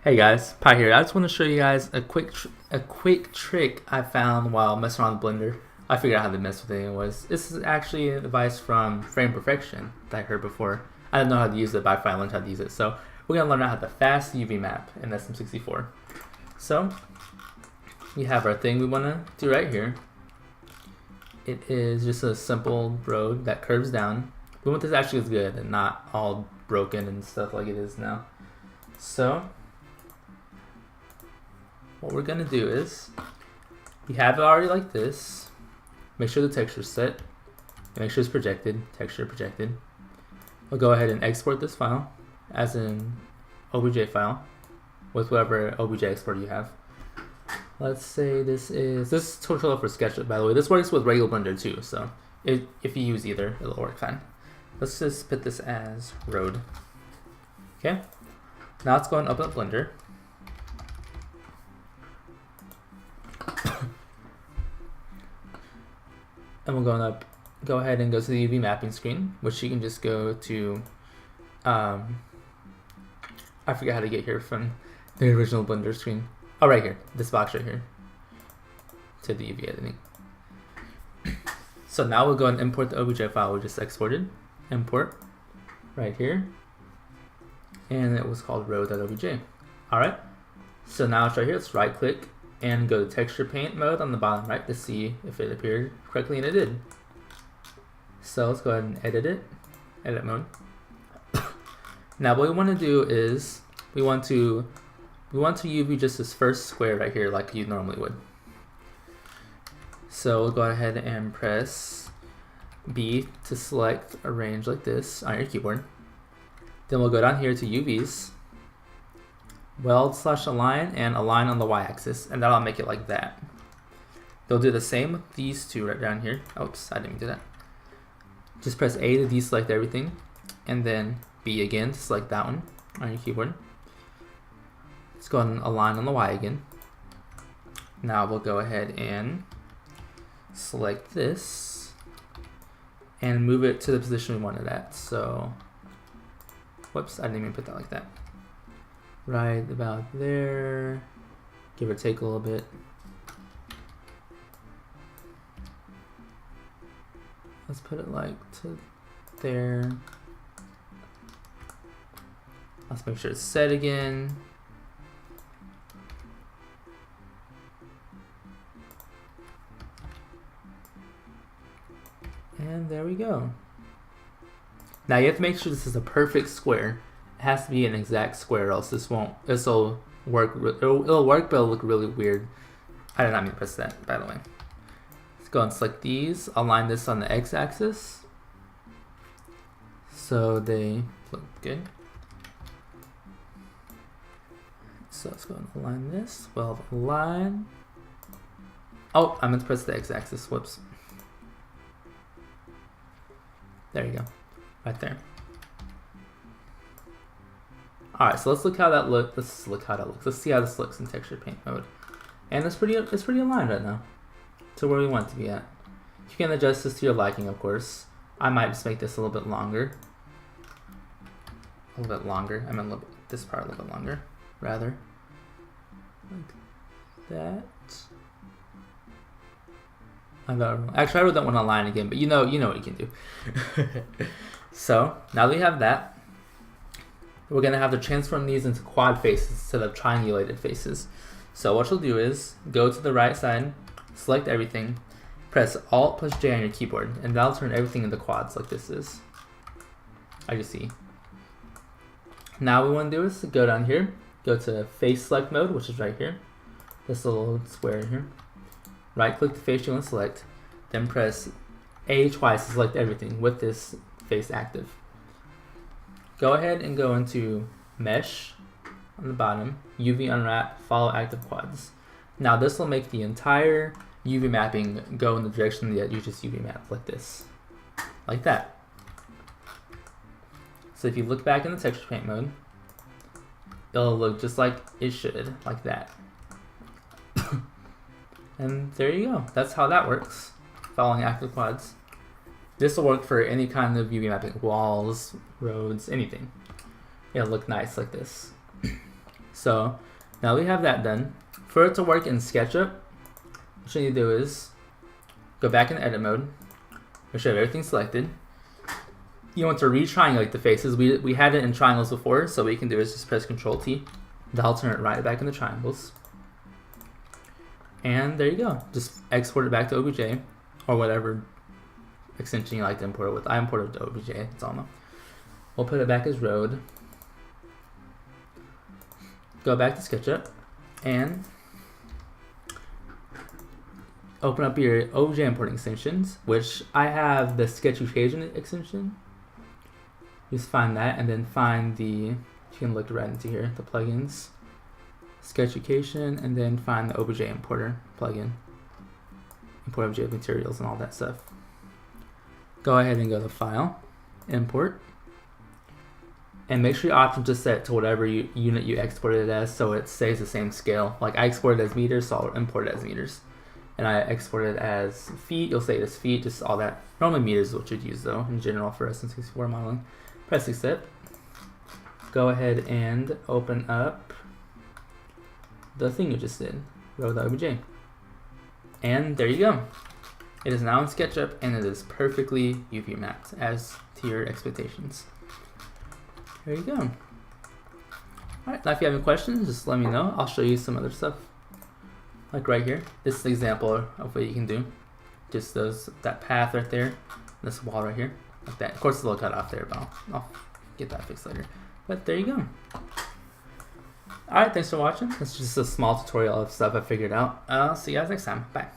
Hey guys, Pi here. I just want to show you guys a quick trick I found while messing around with Blender. I figured out how to mess with it anyways. This is actually advice from Frame Perfection that I heard before. I didn't know how to use it, but I finally learned how to use it. So we're gonna learn how to fast UV map in SM64. So we have our thing we want to do right here. It is just a simple road that curves down. We want this actually is good and not all broken and stuff like it is now. So what we're gonna do is, we have it already like this. Make sure the texture's set. Make sure it's projected, texture projected. We'll go ahead and export this file as an OBJ file with whatever OBJ export you have. Let's say this is tutorial for SketchUp, by the way. This works with regular Blender too, so if you use either, it'll work fine. Let's just put this as road. Okay, now let's go and open up Blender. And we're going to go ahead and go to the UV mapping screen, which you can just go to, I forget how to get here from the original Blender screen. Oh, right here, this box right here, to the UV editing. So now we'll go and import the OBJ file we just exported. Import, right here. And it was called road.obj. Alright, so now it's right here, let's right click and go to texture paint mode on the bottom right to see if it appeared correctly, and it did. So let's go ahead and edit it, edit mode. Now what we want to do is we want to UV just this first square right here like you normally would. So we'll go ahead and press B to select arrange like this on your keyboard. Then we'll go down here to UVs, weld/align, and align on the y-axis, and that'll make it like that. They'll do the same with these two right down here. Oops, I didn't do that. Just press A to deselect everything, and then B again to select that one on your keyboard. Let's go ahead and align on the Y again. Now we'll go ahead and select this and move it to the position we want it at. So, whoops, I didn't even put that like that. Right about there, give or take a little bit. Let's put it like to there. Let's make sure it's set again. And there we go. Now you have to make sure this is a perfect square. It has to be an exact square, else this'll work. It'll work, but it'll look really weird. I did not mean to press that, by the way. Let's go and select these. Align this on the x-axis, so they look good. So let's go and align this. Well, align. Oh, I meant to press the x-axis. Whoops. There you go, right there. Alright, so let's look how that looks. Let's see how this looks in texture paint mode. And it's pretty aligned right now to where we want it to be at. You can adjust this to your liking, of course. I might just make this a little bit longer. I mean, this part a little bit longer, rather. Like that. Actually, I wrote that one on line again, but you know what you can do. So now that we have that, we're gonna have to transform these into quad faces instead of triangulated faces. So what you'll do is go to the right side, select everything, press Alt plus J on your keyboard, and that'll turn everything into quads like this is. As you see. Now what we want to do is go down here, go to face select mode, which is right here, this little square here. Right click the face you want to select, then press A twice to select everything with this face active. Go ahead and go into mesh on the bottom, UV unwrap, follow active quads. Now this will make the entire UV mapping go in the direction that you just UV mapped, like this, like that. So if you look back in the texture paint mode, it'll look just like it should, like that. And there you go. That's how that works, following active quads. This will work for any kind of UV mapping, walls, roads, anything. It'll look nice like this. So now we have that done. For it to work in SketchUp, what you need to do is go back in edit mode, make sure everything's selected. You want to re-triangulate the faces. We had it in triangles before, so what you can do is just press Control T. That'll turn it right back into triangles. And there you go. Just export it back to OBJ or whatever extension you like to import it with. I imported it to OBJ, that's all I know. We'll put it back as road. Go back to SketchUp and open up your OBJ importing extensions, which I have the Sketch Occasion extension. Just find that and then find the, you can look right into here, the plugins, Sketch Occasion, and then find the OBJ importer plugin. Import OBJ materials and all that stuff. Go ahead and go to File, Import, and make sure your options are set to whatever unit you exported it as, so it stays the same scale. Like I exported it as meters, so I'll import it as meters. And I exported it as feet, you'll say it as feet, just all that. Normally meters is what you'd use though, in general for SN64 modeling. Press Accept. Go ahead and open up the thing you just did, row.obj. And there you go. It is now in SketchUp and it is perfectly UV mapped as to your expectations. There you go. Alright, now if you have any questions, just let me know. I'll show you some other stuff. Like right here, this is the example of what you can do. Just that path right there, this wall right here, like that. Of course, it's a little cut off there, but I'll get that fixed later. But there you go. Alright, thanks for watching. This is just a small tutorial of stuff I figured out. I'll see you guys next time. Bye.